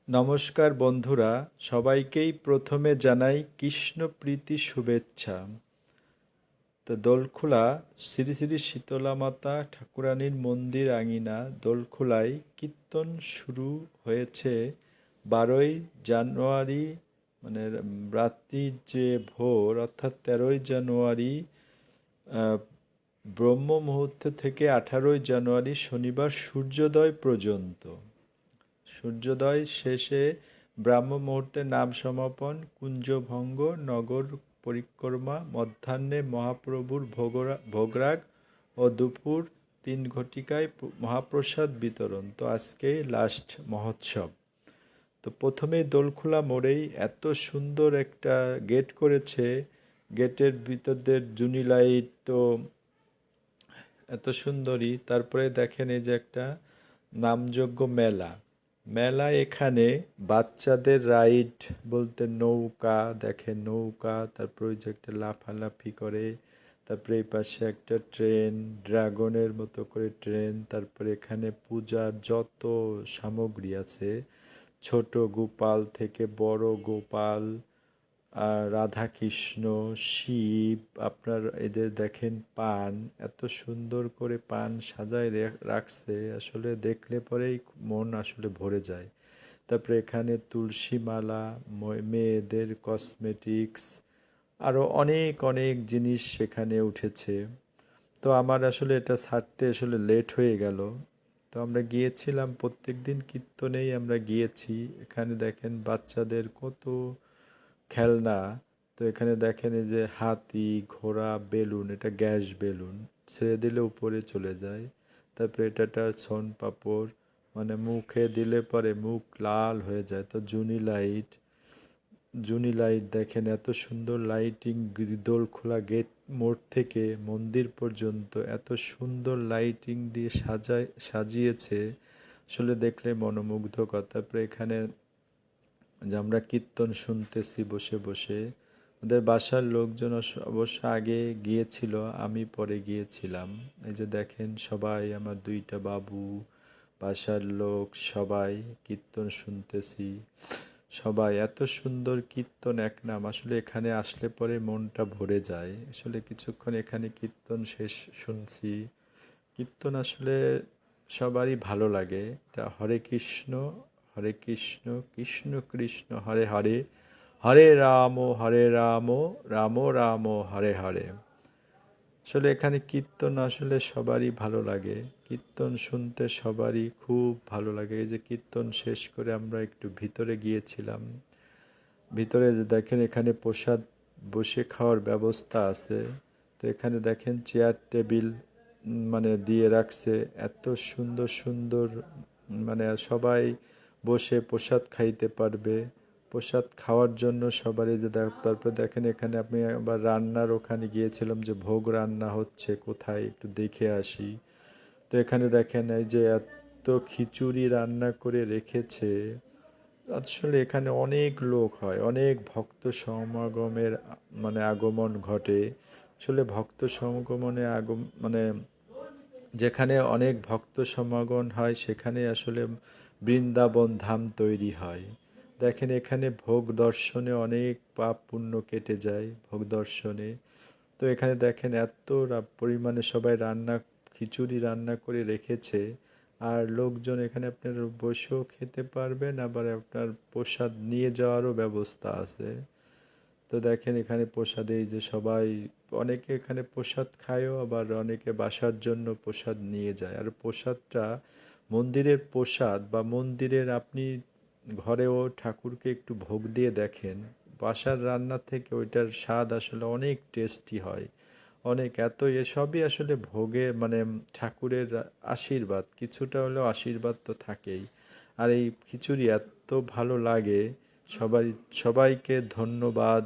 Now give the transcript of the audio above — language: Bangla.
নমস্কার বন্ধুরা, সবাইকেই প্রথমে জানাই কৃষ্ণপ্রীতি শুভেচ্ছা। তো দোলখোলা শ্রী শ্রী শীতলা মাতা ঠাকুরানীর মন্দির আঙিনা দোলখোলায় কীর্তন শুরু হয়েছে 12ই জানুয়ারি, মানে রাত্রির যে ভোর অর্থাৎ 13ই জানুয়ারি ব্রহ্ম মুহূর্ত থেকে 18ই জানুয়ারি শনিবার সূর্যোদয় পর্যন্ত। সূর্যোদয় শেষে ব্রাহ্ম মুহূর্তে নাম সমাপন, কুঞ্জভঙ্গ, নগর পরিক্রমা, মধ্যাহ্নে মহাপ্রভুর ভোগরাগ ও দুপুর 3 ঘটিকায় মহাপ্রসাদ বিতরণ। তো আজকেই লাস্ট মহোৎসব। তো প্রথমেই দোলখোলা মোড়েই এত সুন্দর একটা গেট করেছে, গেটের ভিতর দিয়ে জুনি লাইট তো এত সুন্দরী। তারপরে দেখেন এই যে একটা নামযোগ্য মেলা। মেলা এখানে বাচ্চাদের রাইড বলতে নৌকা, দেখেন নৌকা, তারপরে ওই যে একটা লাফালাফি করে, তারপরে এই পাশে একটা ট্রেন, ড্রাগনের মতো করে ট্রেন, তারপরে এখানে পূজার যত সামগ্রী আছে, ছোট গোপাল থেকে বড় গোপাল, আর রাধাকৃষ্ণ, শিব, আপনার এদের দেখেন পান, এত সুন্দর করে পান সাজায় রাখছে, আসলে দেখলে পরেই মন আসলে ভরে যায়। তারপরে এখানে তুলসী মালা, মেয়েদের কসমেটিক্স, আরও অনেক অনেক জিনিস সেখানে উঠেছে। তো আমার আসলে এটা ছাড়তে আসলে লেট হয়ে গেল। তো আমরা গিয়েছিলাম, প্রত্যেক দিন কীর্তনেই আমরা গিয়েছি। এখানে দেখেন বাচ্চাদের কত খেলনা। তো এখানে দেখেন এই যে হাতি, ঘোড়া, বেলুন, এটা গ্যাস বেলুন, ছেড়ে দিলে উপরে চলে যায়। তারপরে এটা একটা সোন পাপড়, মানে মুখে দিলে পরে মুখ লাল হয়ে যায়। তো জুনি লাইট দেখেন, এত সুন্দর লাইটিং, দোলখোলা গেট মোড় থেকে মন্দির পর্যন্ত এত সুন্দর লাইটিং দিয়ে সাজিয়েছে, আসলে দেখলে মনোমুগ্ধকর। তারপরে এখানে যে আমরা কীর্তন শুনতেছি বসে বসে, ওদের বাসার লোকজন অবশ্য আগে গিয়েছিল, আমি পরে গিয়েছিলাম। এই যে দেখেন সবাই, আমার 2টা বাবু, বাসার লোক সবাই কীর্তন শুনতেছি। সবাই এত সুন্দর কীর্তন, এক নাম। আসলে এখানে আসলে পরে মনটা ভরে যায়। আসলে কিছুক্ষণ এখানে কীর্তন শেষ শুনছি। কীর্তন আসলে সবারই ভালো লাগে। এটা হরে কৃষ্ণ, হরে কৃষ্ণ, কৃষ্ণ কৃষ্ণ হরে হরে, হরে রাম হরে রাম, রাম রাম হরে হরে। আসলে এখানে কীর্তন আসলে সবারই ভালো লাগে, কীর্তন শুনতে সবারই খুব ভালো লাগে। এই যে কীর্তন শেষ করে আমরা একটু ভিতরে গিয়েছিলাম। ভিতরে দেখেন এখানে প্রসাদ বসে খাওয়ার ব্যবস্থা আছে। তো এখানে দেখেন চেয়ার টেবিল মানে দিয়ে রাখছে, এত সুন্দর সুন্দর, মানে সবাই বসে প্রসাদ খাইতে পারবে। প্রসাদ খাওয়ার জন্য সবারই যে তারপর দেখেন এখানে আপনি আবার রান্নার ওখানে গিয়েছিলাম, যে ভোগ রান্না হচ্ছে কোথায় একটু দেখে আসি। তো এখানে দেখেন এই যে এত খিচুড়ি রান্না করে রেখেছে। আসলে এখানে অনেক লোক হয়, অনেক ভক্ত সমাগমের মানে আগমন ঘটে। আসলে ভক্ত সমাগমনে মানে যেখানে অনেক ভক্ত সমাগম হয় সেখানে আসলে বৃন্দাবন ধাম তৈরি হয়। দেখেন এখানে ভোগ দর্শনে অনেক পাপ পুণ্য কেটে যায় ভোগ দর্শনে। তো এখানে দেখেন এত পরিমাণে সবাই খিচুড়ি রান্না করে রেখেছে। আর লোকজন এখানে আপনার বসেও খেতে পারবেন, আবার আপনার প্রসাদ নিয়ে যাওয়ারও ব্যবস্থা আছে। তো দেখেন এখানে প্রসাদে এই যে সবাই, অনেকে এখানে প্রসাদ খায়ও, আবার অনেকে বাসার জন্য প্রসাদ নিয়ে যায়। আর প্রসাদটা মন্দিরের প্রসাদ, বা মন্দিরের আপনি ঘরেও ঠাকুরকে একটু ভোগ দিয়ে দেখেন, বাসার রান্না থেকে ওইটার স্বাদ আসলে অনেক টেস্টি হয়। অনেক, এত এসবই আসলে ভোগে মানে ঠাকুরের আশীর্বাদ, কিছুটা হলেও আশীর্বাদ তো থাকেই। আর এই খিচুড়ি এত ভালো লাগে। সবাইকে ধন্যবাদ।